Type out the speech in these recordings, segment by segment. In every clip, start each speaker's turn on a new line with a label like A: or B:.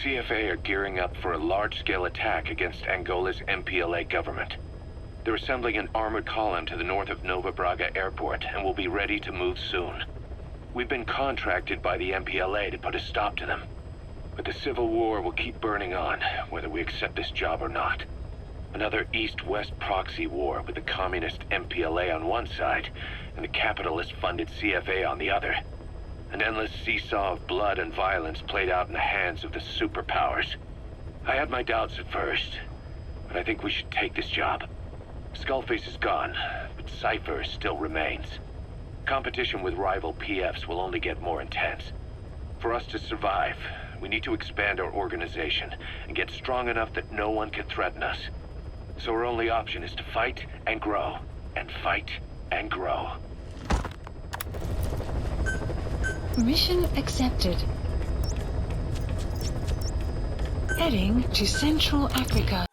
A: CFA are gearing up for a large-scale attack against Angola's MPLA government. They're assembling an armored column to the north of Nova Braga Airport and will be ready to move soon. We've been contracted by the MPLA to put a stop to them. But the civil war will keep burning on, whether we accept this job or not. Another East-West proxy war with the communist MPLA on one side and the capitalist-funded CFA on the other. An endless seesaw of blood and violence played out in the hands of the superpowers. I had my doubts at first, but I think we should take this job. Skullface is gone, but Cypher still remains. Competition with rival PFs will only get more intense. For us to survive, we need to expand our organization and get strong enough that no one can threaten us. So our only option is to fight and grow, and fight and grow.
B: Mission accepted. Heading to Central Africa.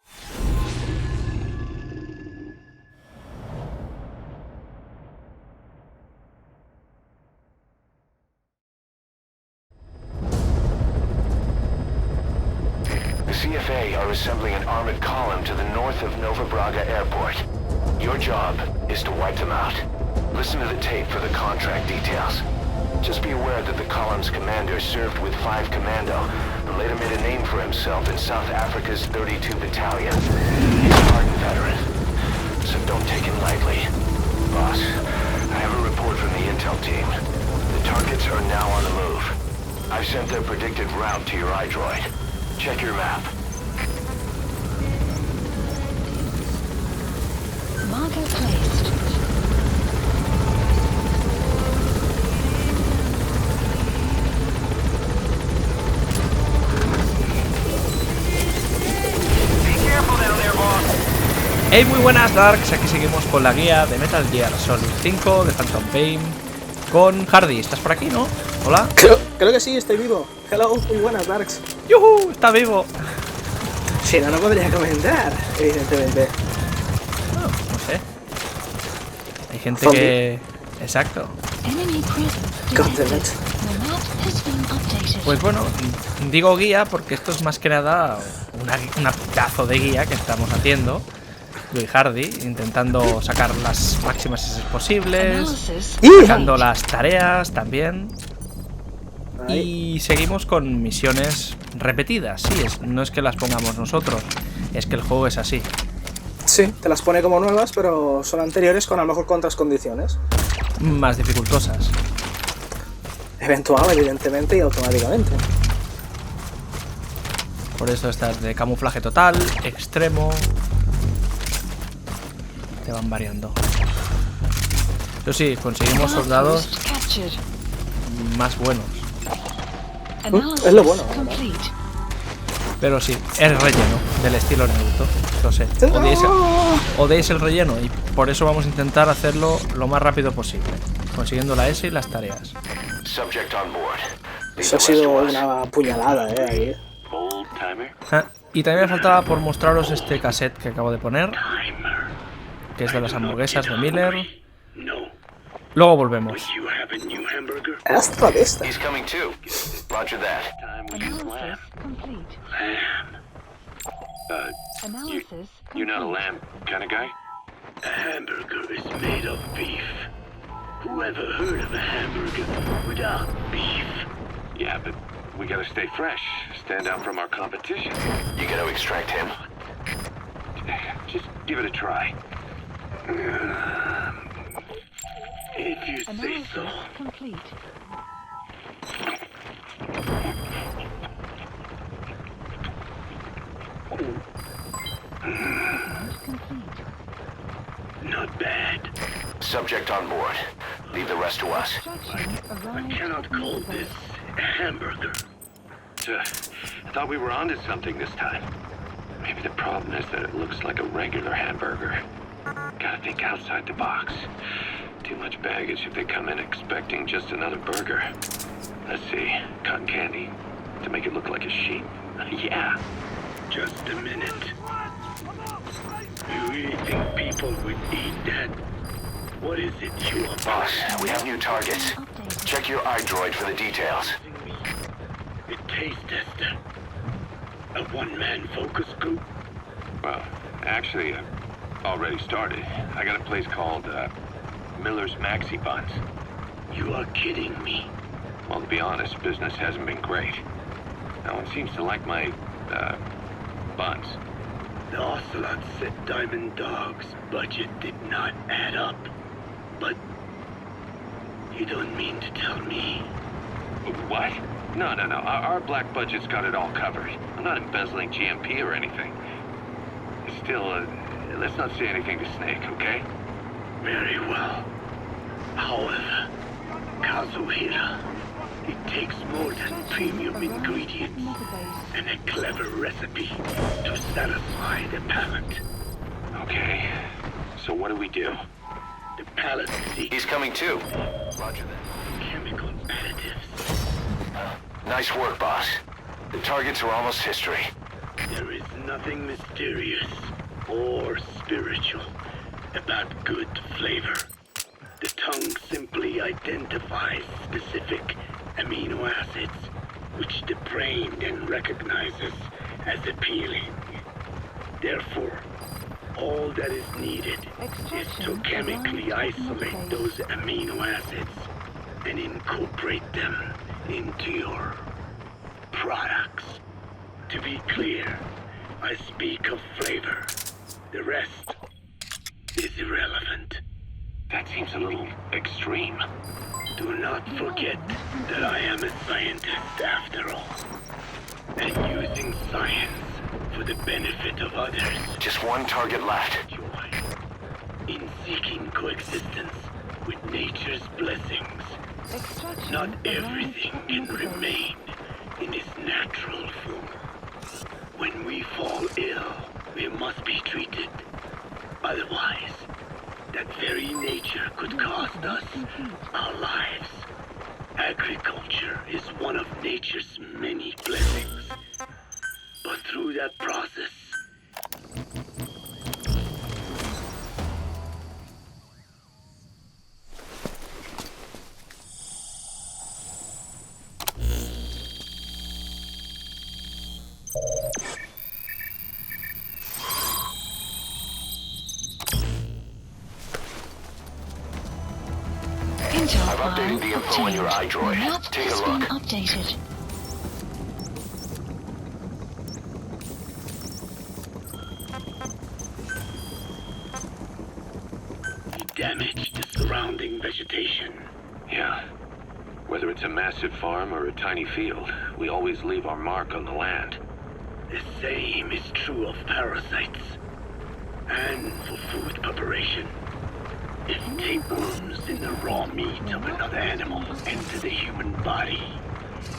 A: The CFA are assembling an armored column to the north of Nova Braga Airport. Your job is to wipe them out. Listen to the tape for the contract details. Just be aware that the column's commander served with 5 Commando and later made a name for himself in South Africa's 32 Battalion. He's a hardened veteran, so don't take him lightly. Boss, I have a report from the intel team. The targets are now on the move. I've sent their predicted route to your iDroid. Check your map.
B: Marker placed.
C: Hey, muy buenas Darks, aquí seguimos con la guía de Metal Gear Solid 5 de Phantom Pain con Hardy. ¿Estás por aquí, no? Hola.
D: Creo que sí, estoy vivo. Hello, muy buenas Darks.
C: ¡Yuhu! Está vivo.
D: Si no, no podría comentar, evidentemente.
C: No sé. Hay gente
D: Zombie.
C: que... Exacto. Pues bueno, digo guía porque esto es más que nada una pedazo de guía que estamos haciendo. Yo y Hardy, intentando sacar las máximas SS posibles, sacando las tareas también. Y seguimos con misiones repetidas. Sí, no es que las pongamos nosotros, es que el juego es así.
D: Sí, te las pone como nuevas, pero son anteriores con a lo mejor con otras condiciones.
C: Más dificultosas.
D: Eventual, evidentemente, y automáticamente.
C: Por eso estas de camuflaje total, extremo. Te van variando. Pero sí, conseguimos soldados más buenos.
D: Es lo bueno, ¿verdad?
C: Pero sí, es relleno, del estilo Naruto. Lo sé. Odiáis el relleno y por eso vamos a intentar hacerlo lo más rápido posible, consiguiendo la S y las tareas.
D: Eso ha sido una puñalada, ahí.
C: Y también me faltaba por mostraros este cassette que acabo de poner, que es de las hamburguesas de Miller. Luego volvemos.
D: Hasta de esta.
A: You're not a lamb kind of guy? A hamburger is made of beef. Whoever heard of a hamburger without beef? Yeah, but we gotta stay fresh, stand out from our competition. You gotta extract him. Just give it a try. If you say so. Not bad. Subject on board. Leave the rest to us. I cannot call this a hamburger. I thought we were onto something this time. Maybe the problem is that it looks like a regular hamburger. Gotta think outside the box. Too much baggage if they come in expecting just another burger. Let's see. Cotton candy. To make it look like a sheep. Yeah. Just a minute. You really think people would eat that? What is it you want? Boss, we have new targets. Check your iDroid for the details. A taste tester.
E: A one-man focus group?
A: Well, actually, already started. I got a place called, Miller's Maxi Buns.
E: You are kidding me.
A: Well, to be honest, business hasn't been great. No one seems to like my, buns.
E: The Ocelot said Diamond Dog's budget did not add up. But you don't mean to tell me?
A: What? No. Our black budget's got it all covered. I'm not embezzling GMP or anything. Still, let's not say anything to Snake, okay?
E: Very well. However, Kazuhira, it takes more than premium ingredients and a clever recipe to satisfy the palate.
A: Okay, so what do we do?
E: The palate seeks
F: He's coming too. Roger that.
E: chemical additives.
F: Nice work, boss. The targets are almost history.
E: There is nothing mysterious or spiritual about good flavor. The tongue simply identifies specific amino acids, which the brain then recognizes as appealing. Therefore, all that is needed is to chemically isolate those amino acids and incorporate them into your products. To be clear, I speak of flavor. The rest is irrelevant.
A: That seems a little extreme.
E: Do not forget that I am a scientist after all, and using science for the benefit of others.
F: Just one target left.
E: Joy in seeking coexistence with nature's blessings. Not everything can remain in its natural form. When we fall ill, we must be treated. Otherwise, that very nature could cost us our lives. Agriculture is one of nature's many blessings. But through that process,
F: I've updated the info on your iDroid. Take a look.
B: Updated.
E: we damage the surrounding vegetation.
A: Yeah. Whether it's a massive farm or a tiny field, we always leave our mark on the land.
E: The same is true of parasites and for food preparation. If tapeworms in the raw meat of another animal enter the human body,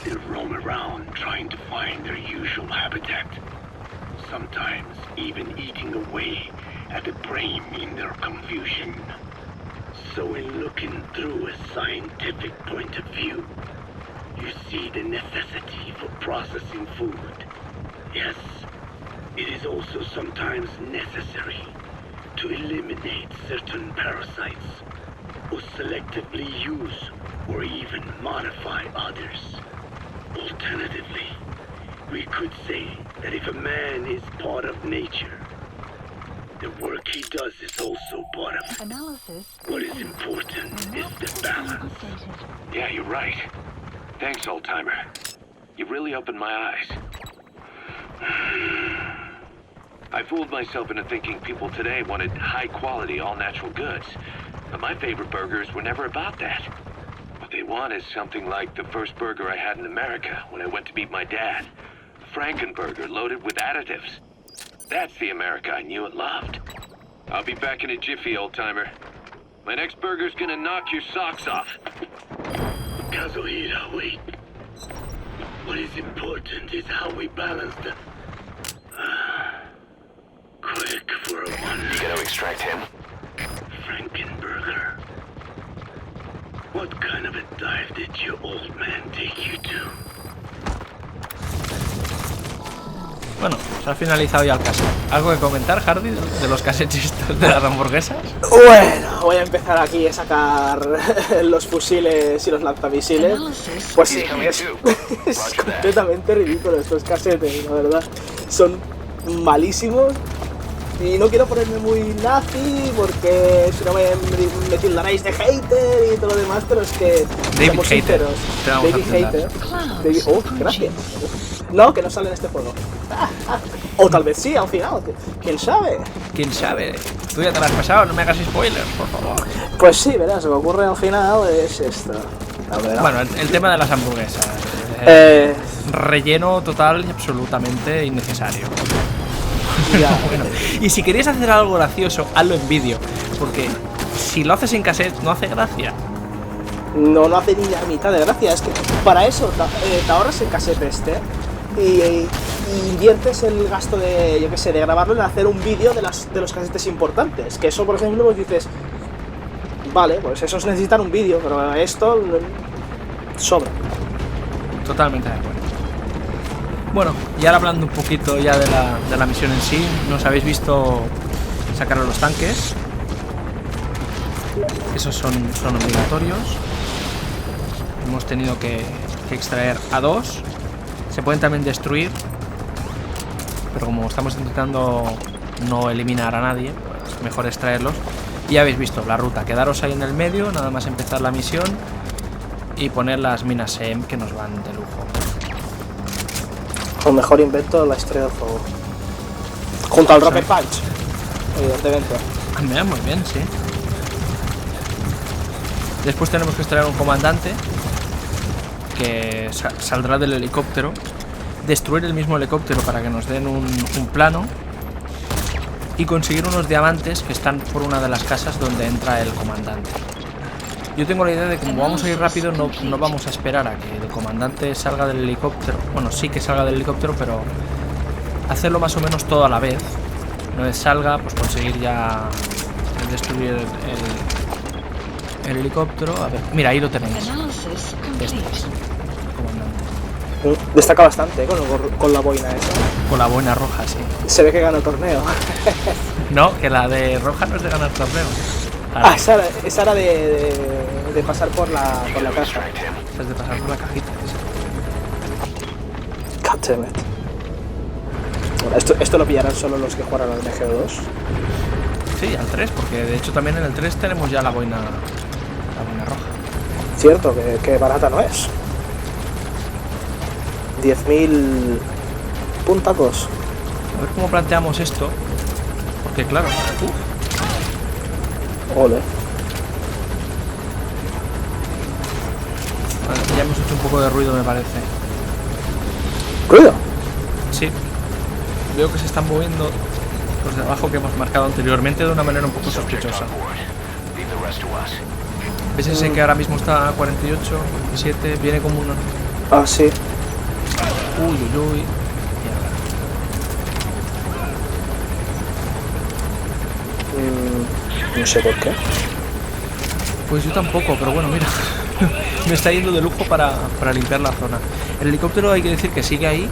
E: they roam around trying to find their usual habitat, sometimes even eating away at the brain in their confusion. So in looking through a scientific point of view, you see the necessity for processing food. Yes, it is also sometimes necessary to eliminate certain parasites, or selectively use or even modify others. Alternatively, we could say that if a man is part of nature, the work he does is also part of it.
B: Analysis.
E: What is important is the balance.
A: Yeah, you're right. Thanks, old-timer. You really opened my eyes. I fooled myself into thinking people today wanted high-quality, all-natural goods. But my favorite burgers were never about that. What they want is something like the first burger I had in America when I went to meet my dad. A Frankenburger loaded with additives. That's the America I knew and loved. I'll be back in a jiffy, old-timer. My next burger's gonna knock your socks off.
E: Kazuhira, wait. What is important is how we balance the... quick for a one.
F: You gonna extract him?
E: Frankenburger. What kind of a dive did your old man take you to?
C: Bueno, se ha finalizado ya el cassette. ¿Algo que comentar, Hardy, de los cassettes estos de las hamburguesas?
D: Bueno, voy a empezar aquí a sacar los fusiles y los lanzamisiles. Pues sí, es completamente ridículo estos cassettes, la verdad. Son malísimos. Y no quiero ponerme muy nazi porque si no me tildaréis de hater y todo lo demás, pero es que
C: David Hater.
D: David Hater. Oh, gracias. No, que no sale en este juego. O tal vez sí, al final. ¿Quién sabe?
C: ¿Quién sabe? Tú ya te lo has pasado, no me hagas spoilers, por favor.
D: Pues sí, verás, lo que ocurre al final es esto.
C: Bueno, el tema de las hamburguesas. Relleno total y absolutamente innecesario.
D: Ya.
C: Bueno, y si querías hacer algo gracioso, hazlo en vídeo. Porque si lo haces en cassette, no hace gracia.
D: No hace ni la mitad de gracia. Es que para eso te ahorras el cassette y inviertes el gasto de, yo qué sé, de grabarlo en hacer un vídeo de los cassettes importantes. Que eso, por ejemplo, pues dices, vale, pues esos necesitan un vídeo, pero esto sobra.
C: Totalmente de acuerdo. Bueno, y ahora hablando un poquito ya de la misión en sí, nos habéis visto sacar a los tanques. Esos son obligatorios. Hemos tenido que extraer a 2. Se pueden también destruir, pero como estamos intentando no eliminar a nadie, pues mejor extraerlos. Y ya habéis visto la ruta, quedaros ahí en el medio, nada más empezar la misión y poner las minas EM que nos van de lujo.
D: El mejor invento de la historia del juego. Junto al Rocket Punch, evidentemente.
C: Mira, muy bien, sí. Después tenemos que extraer un comandante que saldrá del helicóptero, destruir el mismo helicóptero para que nos den un plano y conseguir unos diamantes que están por una de las casas donde entra el comandante. Yo tengo la idea de que como vamos a ir rápido no vamos a esperar a que el comandante salga del helicóptero. Bueno, sí que salga del helicóptero, pero hacerlo más o menos todo a la vez. Una vez salga, pues conseguir ya destruir el helicóptero. A ver, mira, ahí lo tenéis.
D: Destaca bastante con la boina esa.
C: Con la boina roja, sí.
D: Se ve que gana el torneo.
C: No, que la de roja no es de ganar torneo.
D: Esa era de pasar por la caja.
C: Esa es de pasar por la cajita.
D: God damn it. Bueno, esto lo pillarán solo los que jugaron al MGO2.
C: Sí, al 3, porque de hecho también en el 3 tenemos ya la boina roja.
D: Cierto, que barata no es. 10.000 puntacos.
C: A ver cómo planteamos esto. Porque claro,
D: Ole.
C: Vale, ya hemos hecho un poco de ruido, me parece.
D: ¿Ruido?
C: Sí. Veo que se están moviendo los de abajo que hemos marcado anteriormente de una manera un poco sospechosa. ¿Ves ese que ahora mismo está a 48, 27? Viene como una...
D: Ah, sí.
C: Uy.
D: No sé por qué.
C: Pues yo tampoco, pero bueno, mira. Me está yendo de lujo para limpiar la zona. El helicóptero hay que decir que sigue ahí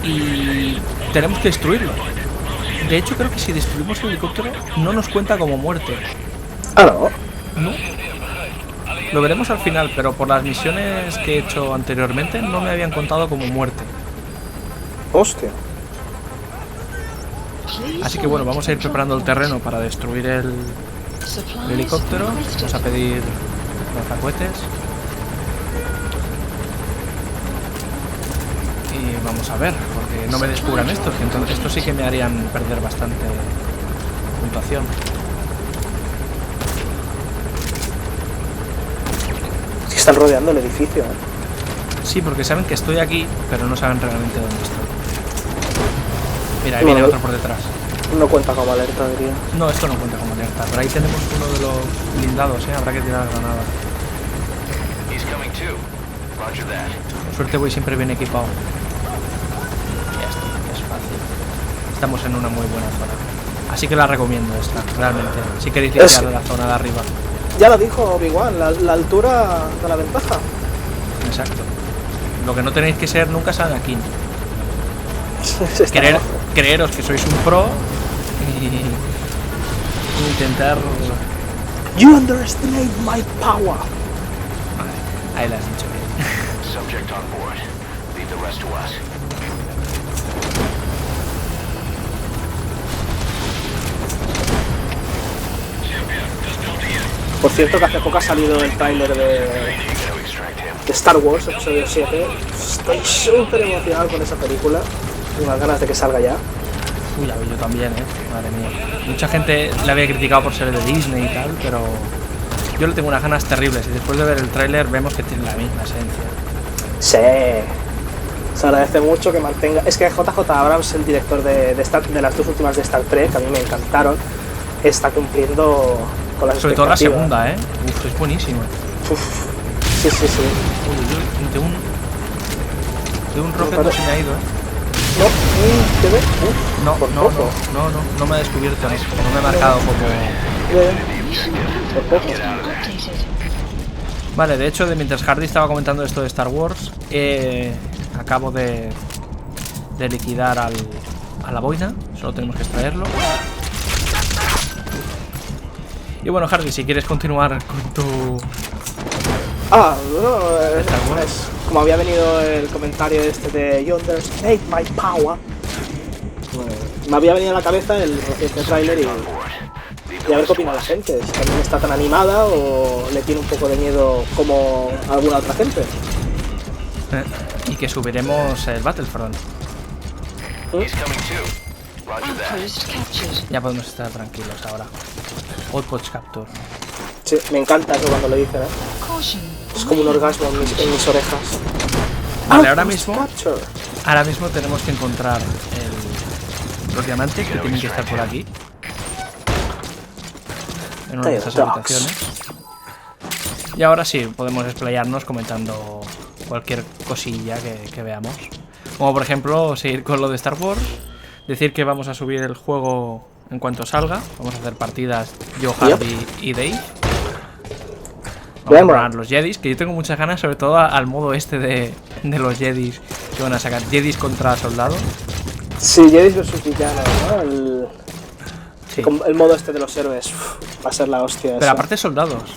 C: y tenemos que destruirlo. De hecho, creo que si destruimos el helicóptero no nos cuenta como muerte.
D: Ah, ¿no?
C: No. Lo veremos al final, pero por las misiones que he hecho anteriormente no me habían contado como muerte.
D: Hostia.
C: Así que bueno, vamos a ir preparando el terreno para destruir el helicóptero. Vamos a pedir lanzacohetes. Y vamos a ver, porque no me descubran estos, que entonces estos sí que me harían perder bastante puntuación.
D: Es que están rodeando el edificio,
C: Sí, porque saben que estoy aquí, pero no saben realmente dónde estoy. Mira, ahí viene otro por detrás.
D: No cuenta como alerta, diría.
C: No, esto no cuenta como alerta, pero ahí tenemos uno de los blindados, habrá que tirar granada. Por suerte voy siempre bien equipado. Ya está, es fácil. Estamos en una muy buena zona. Así que la recomiendo esta, realmente. Si queréis limpiar la zona de arriba.
D: Ya lo dijo Obi-Wan, la altura da la ventaja.
C: Exacto. Lo que no tenéis que ser nunca es Anakin. creeros que sois un pro y intentar...
D: You underestimate my power.
C: Vale, ahí lo has dicho bien.
F: Subject on board. Leave the rest to us.
D: Por cierto, que hace poco ha salido el tráiler de Star Wars, episodio 7. Estoy súper emocionado con esa película. Tengo unas ganas de que salga ya.
C: Uy, yo también, madre mía. Mucha gente la había criticado por ser de Disney y tal, pero yo le tengo unas ganas terribles y después de ver el tráiler vemos que tiene la misma esencia.
D: Sí. Se agradece mucho que mantenga... Es que JJ Abrams, el director de las dos últimas de Star Trek, que a mí me encantaron, está cumpliendo con las
C: sobre todo la
D: expectativas.
C: segunda, Uf, es buenísima.
D: Uf. Sí.
C: Uy, de un rocket no se me ha ido,
D: No, ¿te ves? Uf,
C: No,
D: por
C: no,
D: poco.
C: no me ha descubierto, no me ha marcado como...
D: Por poco.
C: Vale, de hecho, mientras Hardy estaba comentando esto de Star Wars, acabo de liquidar a la boina, solo tenemos que extraerlo. Y bueno, Hardy, si quieres continuar con tu...
D: Como había venido el comentario este de You underestimate my power, me había venido a la cabeza el reciente tráiler y a ver qué opina la gente, si también está tan animada o le tiene un poco de miedo como alguna otra gente.
C: Y que subiremos el Battlefront.
B: Outpost captured.
C: Ya podemos estar tranquilos ahora. Outpost capture.
D: Sí, me encanta eso cuando lo dicen,
B: Caution.
D: Es como un orgasmo en mis orejas.
C: Vale, ahora mismo tenemos que encontrar los diamantes que tienen que estar por aquí. En una de esas habitaciones. Y ahora sí, podemos explayarnos comentando cualquier cosilla que veamos. Como por ejemplo, seguir con lo de Star Wars. Decir que vamos a subir el juego en cuanto salga. Vamos a hacer partidas yo, Hardy y Dave. Vamos a probar los Jedis, que yo tengo muchas ganas, sobre todo al modo este de los Jedis que van a sacar. Jedis contra soldados.
D: Sí, Jedis versus villanos, ¿no?
C: Sí.
D: El modo este de los héroes. Va a ser la hostia.
C: Pero aparte soldados.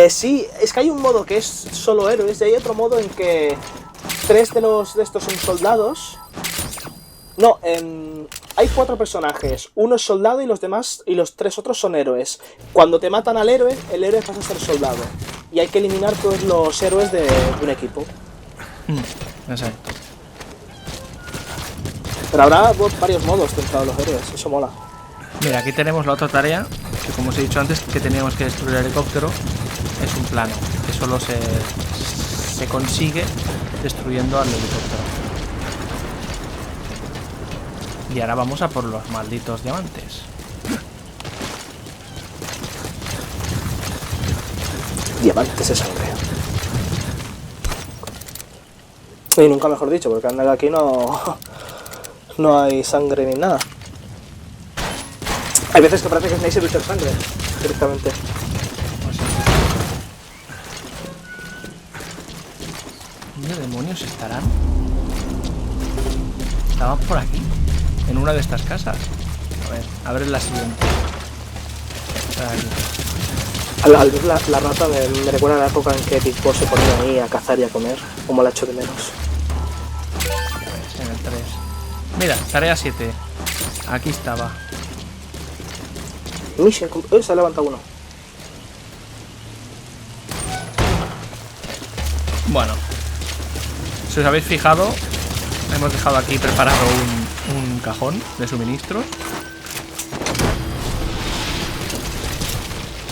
D: Sí, es que hay un modo que es solo héroes y hay otro modo en que 3 de estos son soldados. No, hay 4 personajes, uno es soldado y los demás y los 3 otros son héroes. Cuando te matan al héroe, el héroe pasa a ser soldado y hay que eliminar todos los héroes de un equipo.
C: Exacto.
D: Pero habrá varios modos dentro de los héroes, eso mola.
C: Mira, aquí tenemos la otra tarea, que como os he dicho antes, que teníamos que destruir el helicóptero. Es un plano, que solo se consigue destruyendo al helicóptero. Y ahora vamos a por los malditos diamantes.
D: Diamantes de sangre. Y nunca mejor dicho, porque anda que aquí no hay sangre ni nada. Hay veces que parece que es nice evitar sangre, directamente.
C: ¿Dónde demonios estarán? Estaban por aquí, en una de estas casas. A ver la siguiente.
D: Al ver la rata me recuerda a la época en que Big Boss se ponía ahí a cazar y a comer, como la echo de menos.
C: En el 3. Mira, tarea 7. Aquí estaba.
D: Mission, se ha levantado uno.
C: Bueno, si os habéis fijado, hemos dejado aquí preparado un cajón de suministros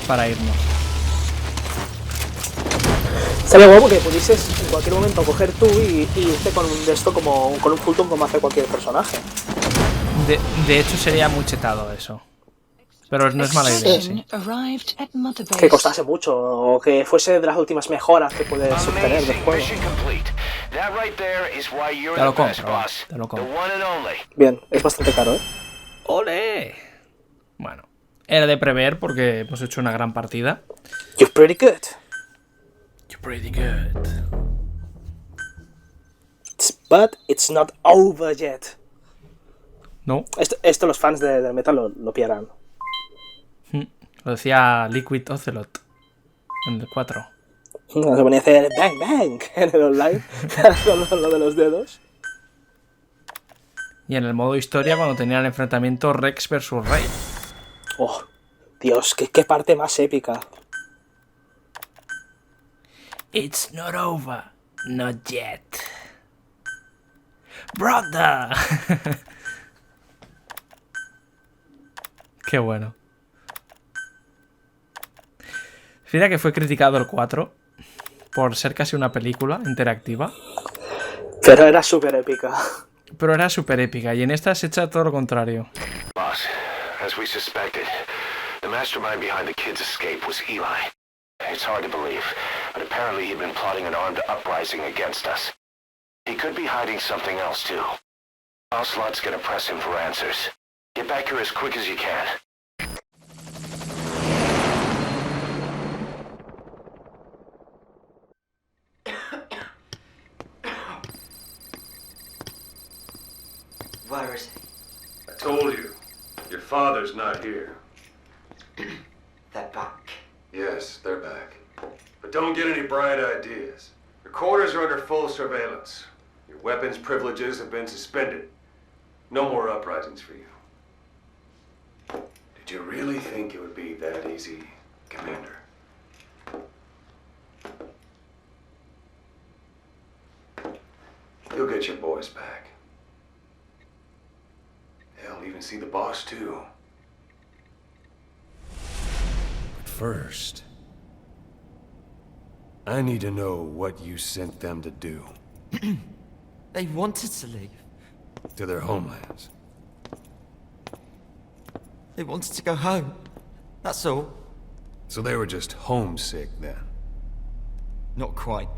C: para irnos.
D: Estaría guapo que pudieses en cualquier momento coger tú y irte con esto como con un Fulton como hace cualquier personaje.
C: De hecho sería muy chetado eso. Pero no es mala idea, sí.
D: Que costase mucho o que fuese de las últimas mejoras que puedes obtener del juego.
C: Te lo compro, te lo compro.
D: Bien, es bastante caro, ¿eh?
C: ¡Ole! Bueno, era de prever porque hemos hecho una gran partida.
D: You're pretty good.
C: You're pretty good.
D: It's But it's not over yet.
C: No,
D: Esto los fans de Metal lo pillarán.
C: lo decía Liquid Ocelot en el 4.
D: Se ponía a hacer bang bang en el online con lo de los dedos.
C: Y en el modo historia cuando tenían el enfrentamiento Rex versus Rey.
D: Oh, Dios, qué parte más épica.
C: It's not over, not yet. Brother. Qué bueno. Mira que fue criticado el 4 por ser casi una película interactiva.
D: Pero era súper épica.
C: Pero era súper épica y en esta se echa todo lo contrario.
F: Boss, as we suspected, the mastermind behind the kid's escape was Eli. It's hard to believe, but apparently he'd been plotting an armed uprising against us. He could be hiding something else too. Ocelot's gonna press him for answers. Get back here as quick as you can.
G: Where is he?
H: I told you, your father's not here.
G: They're back.
H: Yes, they're back. But don't get any bright ideas. Your quarters are under full surveillance. Your weapons privileges have been suspended. No more uprisings for you. Did you really think it would be that easy, Commander? You'll get your boys back. They'll even see the boss, too.
I: But first, I need to know what you sent them to do.
G: They wanted to leave.
I: To their homelands.
G: They wanted to go home. That's all.
I: So they were just homesick then.
G: Not quite.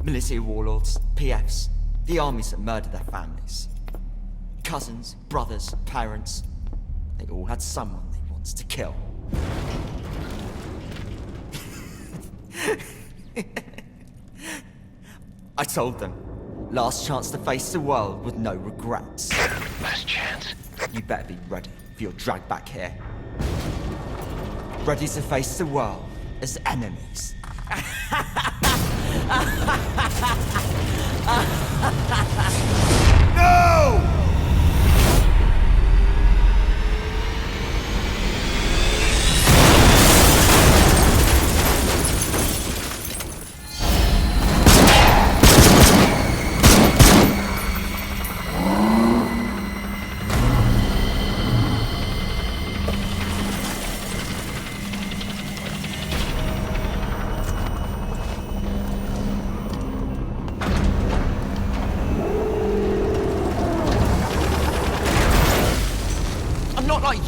G: Militia warlords, PFs, the armies that murdered their families. Cousins, brothers, parents. They all had someone they wanted to kill. I told them, last chance to face the world with no regrets.
F: Last chance?
G: You better be ready for your drag back here. Ready to face the world as enemies.
I: No!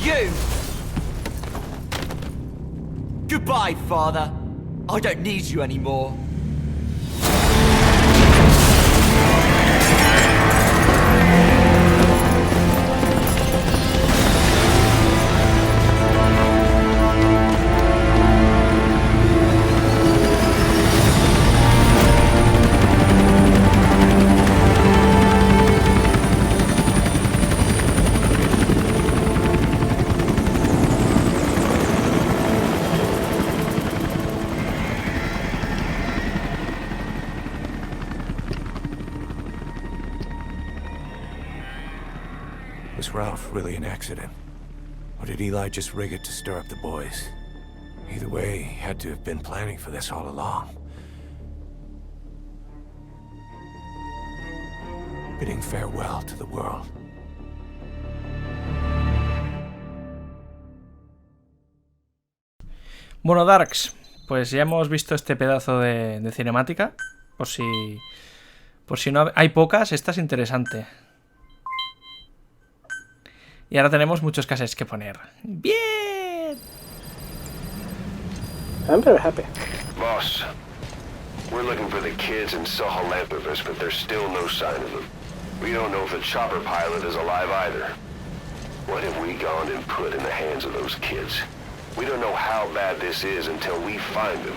G: You! Goodbye, Father. I don't need you anymore.
I: Was Ralph really an accident? Or did Eli just rig it to stir up the boys? Either way, he had to have been planning for this all along. Bidding farewell to the world.
C: Bueno, Darks, pues ya hemos visto este pedazo de cinemática. Por si no hay pocas, esta es interesante. Y ahora tenemos muchos cassettes que poner. ¡Bien!
D: I'm very happy.
F: Boss, we're looking for the kids in Sahalanthropus, but there's still no sign of them. We don't know if the chopper pilot is alive either. What have we gone and put in the hands of those kids? We don't know how bad this is until we find them.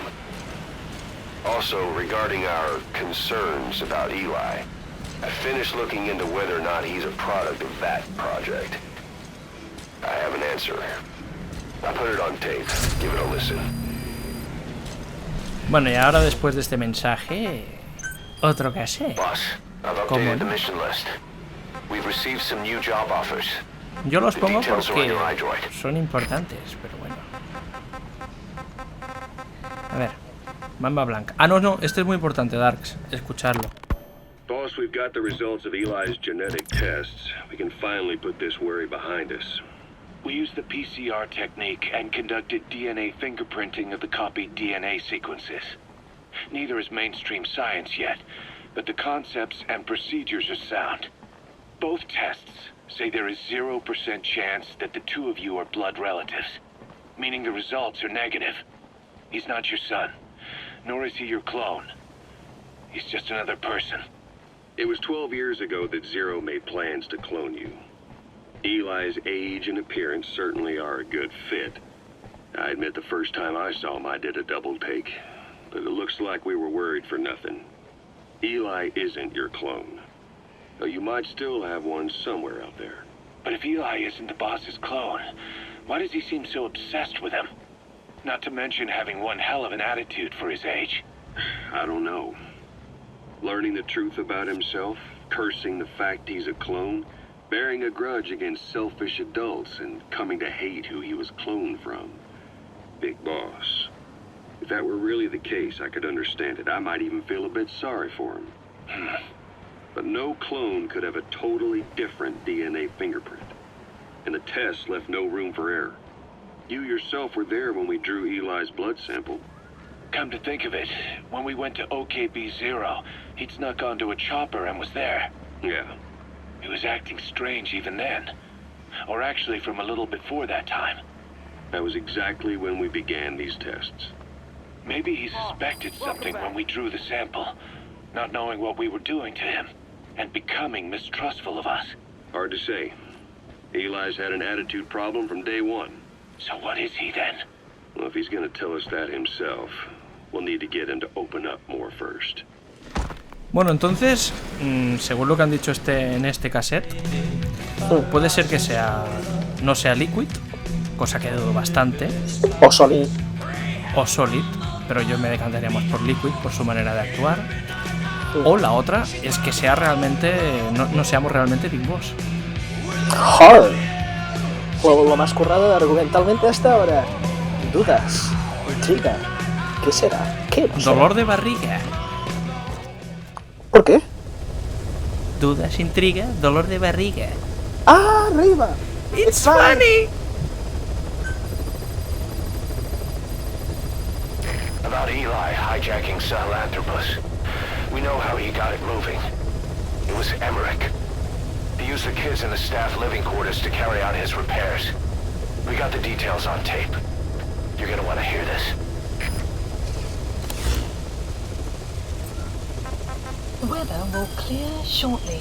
F: Also, regarding our concerns about Eli, I finished looking into whether or not he's a product of that project. I have an answer. I put it on tape. Give it a listen.
C: Bueno, y ahora después de este mensaje, otro cassette.
F: Boss, I've updated the mission list. We've received some new job offers.
C: Yo los pongo porque son importantes, pero bueno. A ver, Mamba Blanca. Ah, no, este es muy importante, Darks, escucharlo.
J: Boss, we've got the results of Eli's genetic tests. We can finally put this worry behind us.
A: We used the PCR technique and conducted DNA fingerprinting of the copied DNA sequences. Neither is mainstream science yet, but the concepts and procedures are sound. Both tests say there is 0% chance that the two of you are blood relatives, meaning the results are negative. He's not your son, nor is he your clone. He's just another person.
J: It was 12 years ago that Zero made plans to clone you. Eli's age and appearance certainly are a good fit. I admit the first time I saw him I did a double take, but it looks like we were worried for nothing. Eli isn't your clone, though you might still have one somewhere out there.
A: But if Eli isn't the boss's clone, why does he seem so obsessed with him? Not to mention having one hell of an attitude for his age.
J: I don't know. Learning the truth about himself, cursing the fact he's a clone, bearing a grudge against selfish adults, and coming to hate who he was cloned from. Big boss. If that were really the case, I could understand it. I might even feel a bit sorry for him. But no clone could have a totally different DNA fingerprint. And the test left no room for error. You yourself were there when we drew Eli's blood sample.
A: Come to think of it, when we went to OKB-0, he'd snuck onto a chopper and was there.
J: Yeah.
A: He was acting strange even then. Or actually from a little before that time.
J: That was exactly when we began these tests.
A: Maybe he suspected something when we drew the sample, not knowing what we were doing to him, and becoming mistrustful of us.
J: Hard to say. Eli's had an attitude problem from day one.
A: So what is he then?
J: Well, if he's gonna tell us that himself, we'll need to get him to open up more first.
C: Bueno, entonces, según lo que han dicho en este cassette, puede ser que no sea Liquid, cosa que dudo bastante.
D: O Solid.
C: O Solid, pero yo me decantaría más por Liquid, por su manera de actuar. O la otra es que sea realmente, no seamos realmente Big Boss.
D: ¡Joder! Juego lo más currado argumentalmente hasta ahora. Dudas, intriga. ¿Qué será? ¿Qué no será?
C: Dolor de barriga.
D: ¿Por qué?
C: Dudas, intriga, dolor de barriga.
D: ¡Ah, arriba!
C: It's funny!
F: About Eli hijacking Sahelanthropus. We know how he got it moving. It was Emmerich. He used the kids in the staff living quarters to carry out his repairs. We got the details on tape. You're gonna want to hear this.
B: The weather will clear shortly.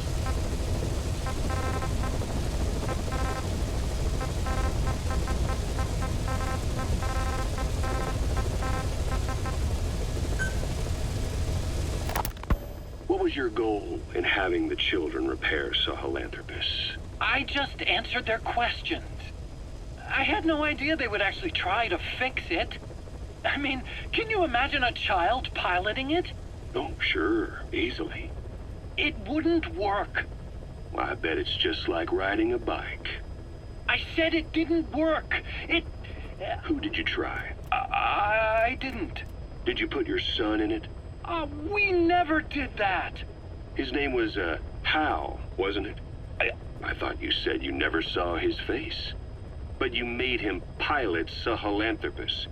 J: What was your goal in having the children repair Sahelanthropus?
K: I just answered their questions. I had no idea they would actually try to fix it. I mean, can you imagine a child piloting it?
J: Oh, sure. Easily.
K: It wouldn't work.
J: Well, I bet it's just like riding a bike.
K: I said it didn't work.
J: Who did you try?
K: I didn't.
J: Did you put your son in it?
K: We never did that.
J: His name was, Hal, wasn't it? I thought you said you never saw his face. But you made him pilot Sahelanthropus.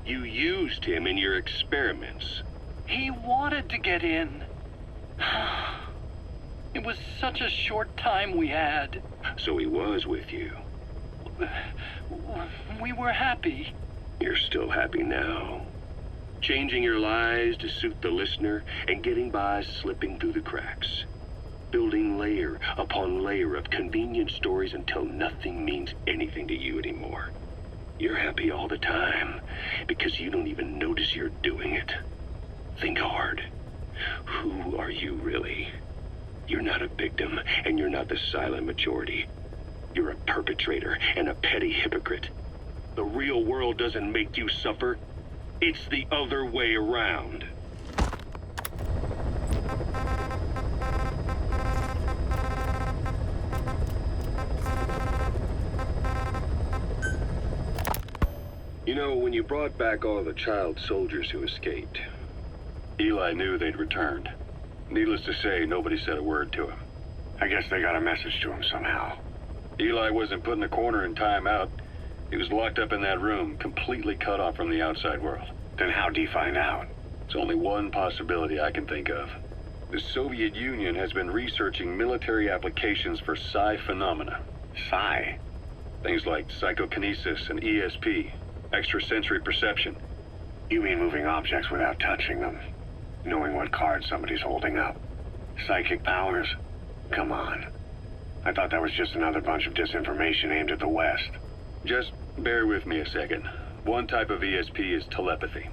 J: You used him in your experiments.
K: He wanted to get in. It was such a short time we had.
J: So he was with you.
K: We were happy.
J: You're still happy now. Changing your lies to suit the listener and getting by slipping through the cracks. Building layer upon layer of convenient stories until nothing means anything to you anymore. You're happy all the time because you don't even notice you're doing it. Think hard. Who are you really? You're not a victim, and you're not the silent majority. You're a perpetrator and a petty hypocrite. The real world doesn't make you suffer. It's the other way around. You know, when you brought back all the child soldiers who escaped, Eli knew they'd returned. Needless to say, nobody said a word to him. I guess they got a message to him somehow. Eli wasn't put in a corner in timeout. He was locked up in that room, completely cut off from the outside world. Then how'd he find out? It's only one possibility I can think of. The Soviet Union has been researching military applications for psi phenomena. Psi? Things like psychokinesis and ESP, extrasensory perception. You mean moving objects without touching them? Knowing what card somebody's holding up? Psychic powers? Come on. I thought that was just another bunch of disinformation aimed at the West. Just bear with me a second. One type of ESP is telepathy.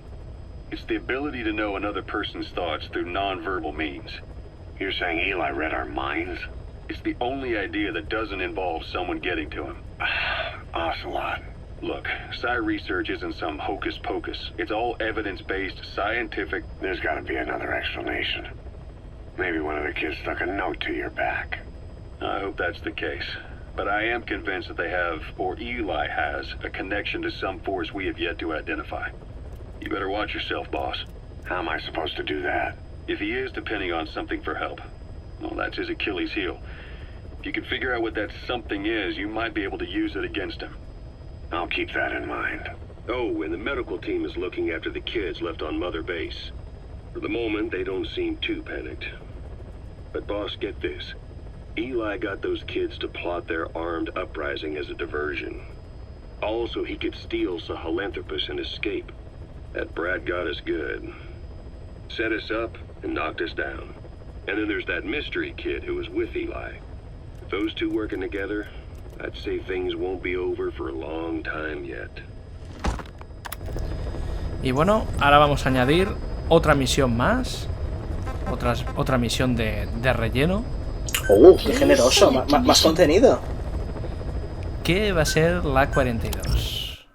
J: It's the ability to know another person's thoughts through non-verbal means. You're saying Eli read our minds? It's the only idea that doesn't involve someone getting to him. Ocelot. Look, psi research isn't some hocus pocus. It's all evidence-based, scientific... There's gotta be another explanation. Maybe one of the kids stuck a note to your back. I hope that's the case. But I am convinced that they have, or Eli has, a connection to some force we have yet to identify. You better watch yourself, boss. How am I supposed to do that? If he is depending on something for help, well, that's his Achilles heel. If you can figure out what that something is, you might be able to use it against him. I'll keep that in mind. Oh, and the medical team is looking after the kids left on Mother Base. For the moment, they don't seem too panicked. But boss, get this. Eli got those kids to plot their armed uprising as a diversion. Also, he could steal Sahelanthropus and escape. That brat got us good. Set us up and knocked us down. And then there's that mystery kid who was with Eli. With those two working together, I'd say things won't be over for a long time yet.
C: Y bueno, ahora vamos a añadir otra misión más. Otra misión de relleno.
D: ¡Qué generoso! Más contenido.
C: Que va a ser la 42.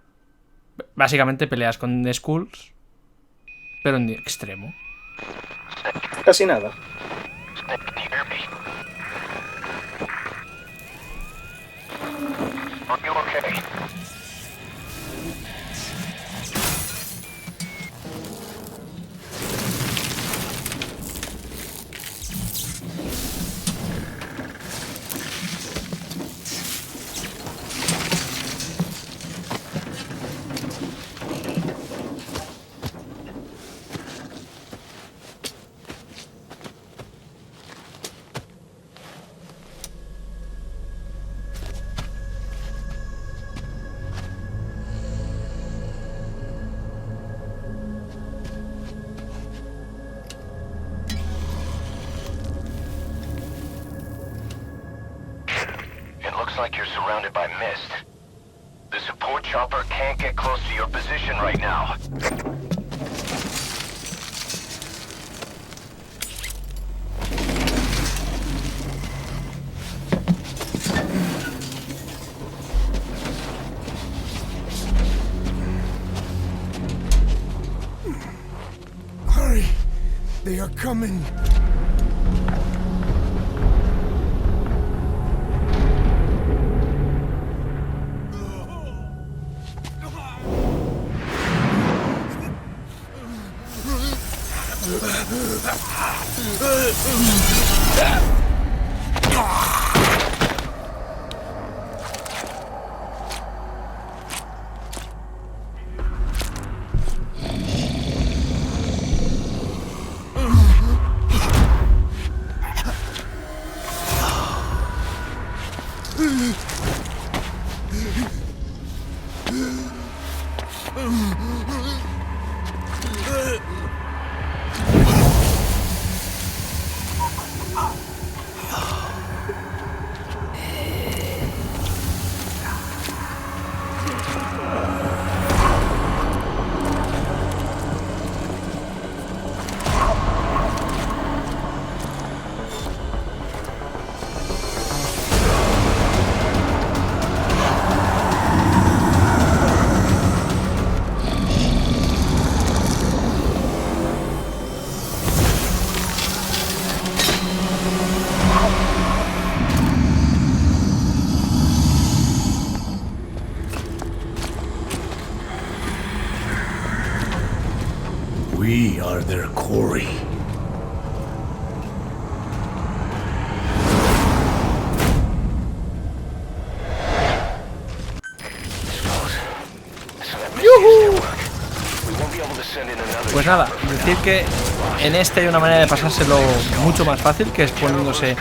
C: Básicamente peleas con Skulls, pero en extremo.
D: Casi nada.
F: Like you're surrounded by mist. The support chopper can't get close to your position right now.
I: Hurry! They are coming! We are their quarry.
C: Pues nada, decir que en este hay una manera de pasárselo mucho más fácil, que es poniéndose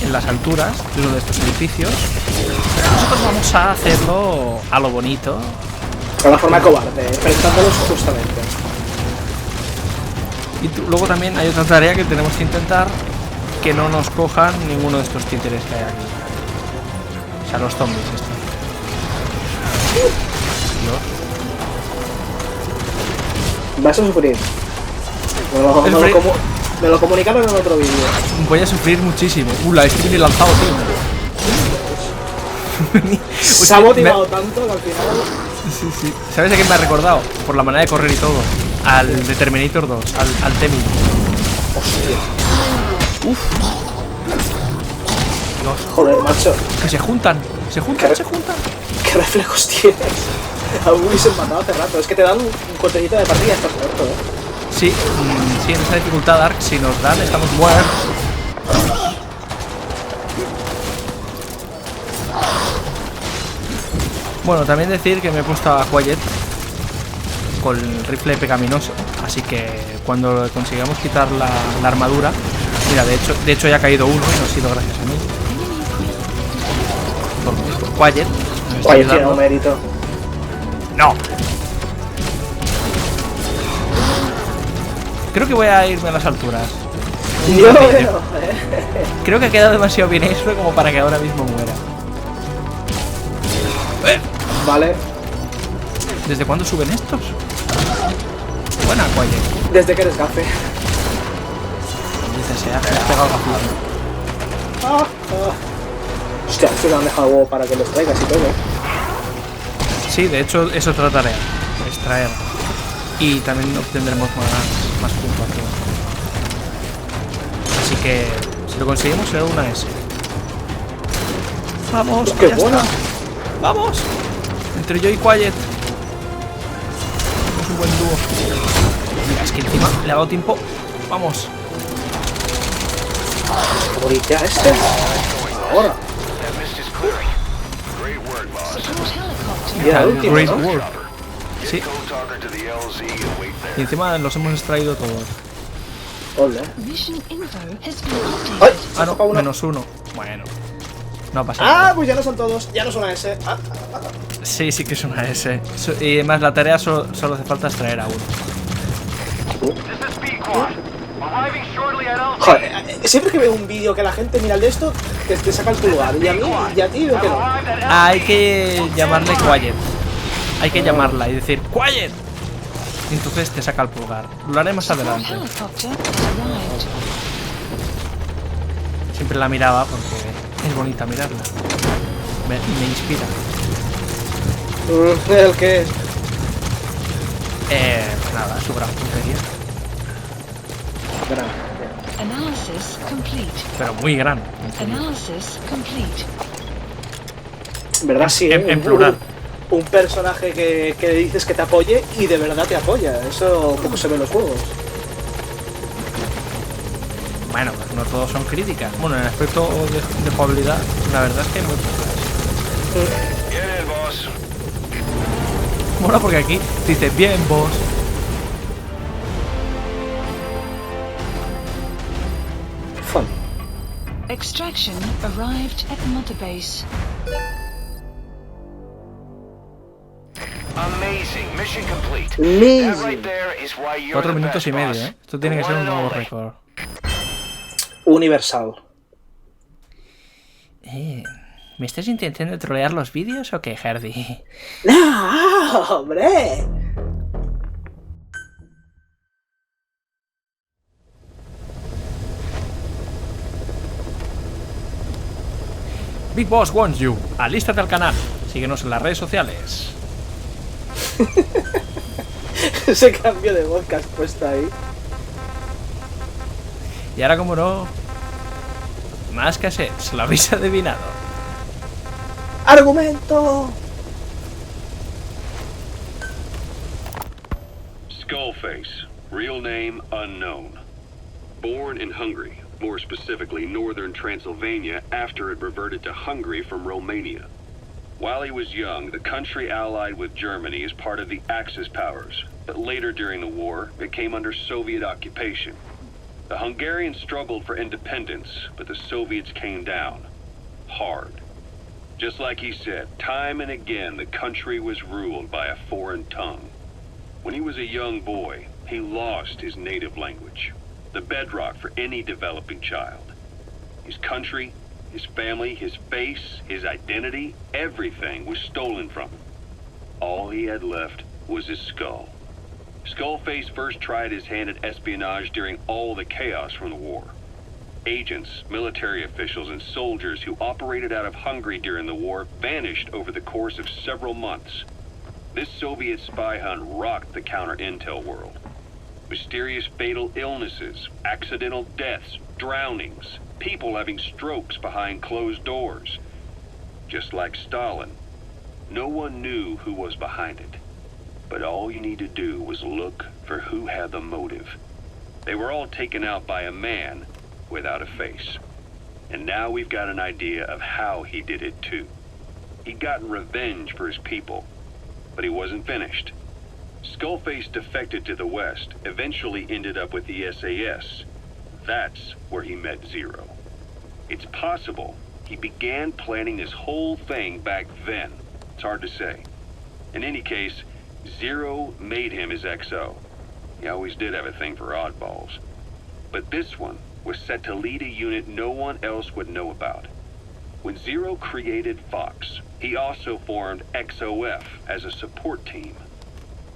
C: en las alturas de uno de estos edificios. Nosotros vamos a hacerlo a lo bonito.
D: De la forma cobarde, enfrentándolos justamente.
C: Y luego también hay otra tarea que tenemos que intentar, que no nos cojan ninguno de estos títeres que hay aquí. O sea, los zombies estos.
D: Vas a sufrir. Me lo comunicaron en otro vídeo.
C: Voy a sufrir muchísimo. La estoy bien lanzado, tío.
D: Se ha motivado tanto que al final...
C: Sí, sí. ¿Sabes a quién me ha recordado? Por la manera de correr y todo. Al de Terminator 2, al Temi.
D: Hostia.
C: Uf. Dios.
D: Joder, macho.
C: Que se juntan. Se juntan.
D: ¿Qué reflejos tienes? Aún hubiesen matado hace rato. Es que te dan un contenido de partida y estás muerto,
C: Sí, sí, en esta dificultad Dark, si nos dan, estamos muertos. Bueno, también decir que me he puesto a Quiet con el rifle pecaminoso, así que cuando consigamos quitar la armadura, mira, de hecho ya ha caído uno y no ha sido gracias a mí. Por Quiet.
D: Quiet tiene un mérito.
C: No. Creo que voy a irme a las alturas.
D: Yo lo veo.
C: Creo que ha quedado demasiado bien eso como para que ahora mismo muera.
D: Vale.
C: ¿Desde cuándo suben estos? Buena, Quiet.
D: Desde que eres gafe.
C: Dice sea, has pegado gafito.
D: Hostia, se me han dejado huevo para que los traigas y todo.
C: Sí, de hecho es otra tarea. Extraer. Y también obtendremos más puntuación. Así que si lo conseguimos será una S. Vamos,
D: ¡Qué buena!
C: ¡Vamos! Entre yo y Quiet. Es un buen dúo. Mira, es que encima le ha dado tiempo. Vamos.
D: Morir ya este. Ahora.
C: Mira,
D: el último,
C: Great
D: ¿no?
C: Work. Sí. Y encima los hemos extraído todos.
D: Hola.
B: ¡Ay!
C: Ah, no, -1. Bueno. No pasa nada.
D: Ah, pues ya no son todos. Ya no son S.
C: Sí, sí que es una S. Y además la tarea solo hace falta extraer a uno.
D: Joder, siempre que veo un vídeo que la gente mira el de esto, te saca el pulgar. Y a mí y a ti veo que no.
C: Hay que llamarle Quiet. Hay que llamarla y decir ¡Quiet! Y entonces te saca el pulgar. Lo haré más adelante. Siempre la miraba porque es bonita mirarla. Me inspira.
D: ¿El qué es?
C: Nada, su gran puntería.
D: Gran.
B: Analysis complete.
C: Pero muy gran.
B: Analysis complete.
D: ¿Verdad? Sí,
C: En plural.
D: Un personaje que dices que te apoye y de verdad te apoya. Eso poco se ve en los juegos.
C: Bueno, pues no todos son críticas. Bueno, en el aspecto de jugabilidad, la verdad es que hay muy pocas.
F: Bien, el boss.
C: Mola porque aquí dice bien, boss.
D: Fun.
B: Extraction arrived at Mother Base.
F: Amazing. Mission complete.
D: Amazing.
F: That right there is why you're
C: 4
F: the
C: minutos
F: best,
C: y medio,
F: boss.
C: ¿eh? Esto tiene que ser un nuevo
F: One and
C: récord.
D: Universal.
C: ¿Me estás intentando trolear los vídeos o qué, Hardy?
D: ¡No, hombre!
C: Big Boss wants you. Alístate al canal. Síguenos en las redes sociales.
D: Ese cambio de voz que has puesto ahí.
C: Y ahora, como no, más cassettes, lo habéis adivinado.
D: ¡Argumento!
J: Skullface, Real name unknown. Born in Hungary, more specifically northern Transylvania, after it reverted to Hungary from Romania. While he was young, the country allied with Germany as part of the Axis powers, but later during the war, it came under Soviet occupation. The Hungarians struggled for independence, but the Soviets came down. Hard. Just like he said, time and again the country was ruled by a foreign tongue. When he was a young boy, he lost his native language, the bedrock for any developing child. His country, his family, his face, his identity, everything was stolen from him. All he had left was his skull. Skullface first tried his hand at espionage during all the chaos from the war. Agents, military officials, and soldiers who operated out of Hungary during the war vanished over the course of several months. This Soviet spy hunt rocked the counter-intel world. Mysterious fatal illnesses, accidental deaths, drownings, people having strokes behind closed doors. Just like Stalin, no one knew who was behind it. But all you need to do was look for who had the motive. They were all taken out by a man without a face. And now we've got an idea of how he did it too. He'd gotten revenge for his people, but he wasn't finished. Skullface defected to the West, eventually ended up with the SAS. That's where he met Zero. It's possible he began planning this whole thing back then. It's hard to say. In any case, Zero made him his XO. He always did have a thing for oddballs. But this one was set to lead a unit no one else would know about. When Zero created Fox, he also formed XOF as a support team.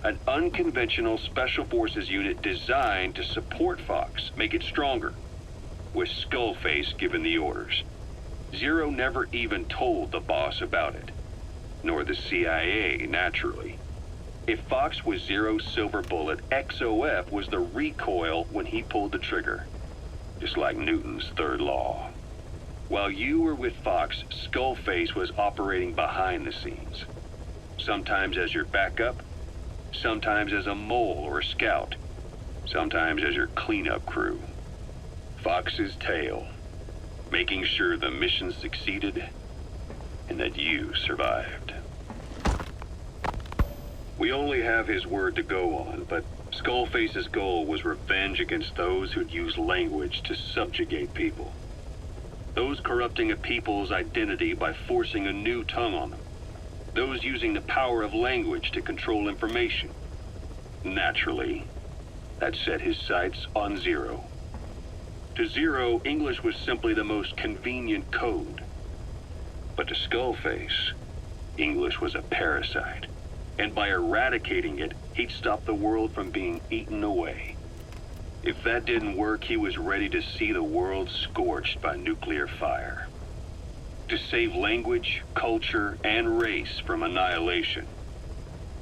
J: An unconventional special forces unit designed to support Fox, make it stronger, with Skullface giving the orders. Zero never even told the boss about it, nor the CIA, naturally. If Fox was Zero's silver bullet, XOF was the recoil when he pulled the trigger, just like Newton's third law. While you were with Fox, Skullface was operating behind the scenes, sometimes as your backup, sometimes as a mole or a scout, sometimes as your cleanup crew. Fox's tale, making sure the mission succeeded and that you survived. We only have his word to go on, but Skullface's goal was revenge against those who'd use language to subjugate people. Those corrupting a people's identity by forcing a new tongue on them. Those using the power of language to control information. Naturally, that set his sights on Zero. To Zero, English was simply the most convenient code. But to Skullface, English was a parasite. And by eradicating it, he'd stop the world from being eaten away. If that didn't work, he was ready to see the world scorched by nuclear fire. To save language, culture, and race from annihilation,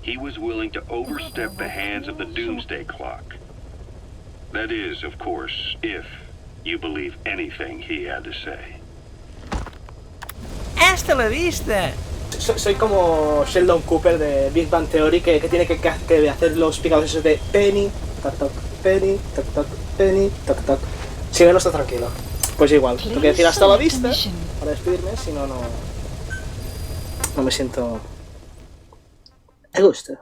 J: he was willing to overstep the hands of the doomsday clock. That is, of course, if you believe anything he had to say.
C: ¡Hasta la vista!
D: Soy como Sheldon Cooper de Big Bang Theory que tiene que hacer los picados esos de penny, toc toc, penny, toc toc, penny, toc toc. Si no, no está tranquilo. Pues igual, tengo que decir hasta la vista para despedirme, si no, no me siento a gusto.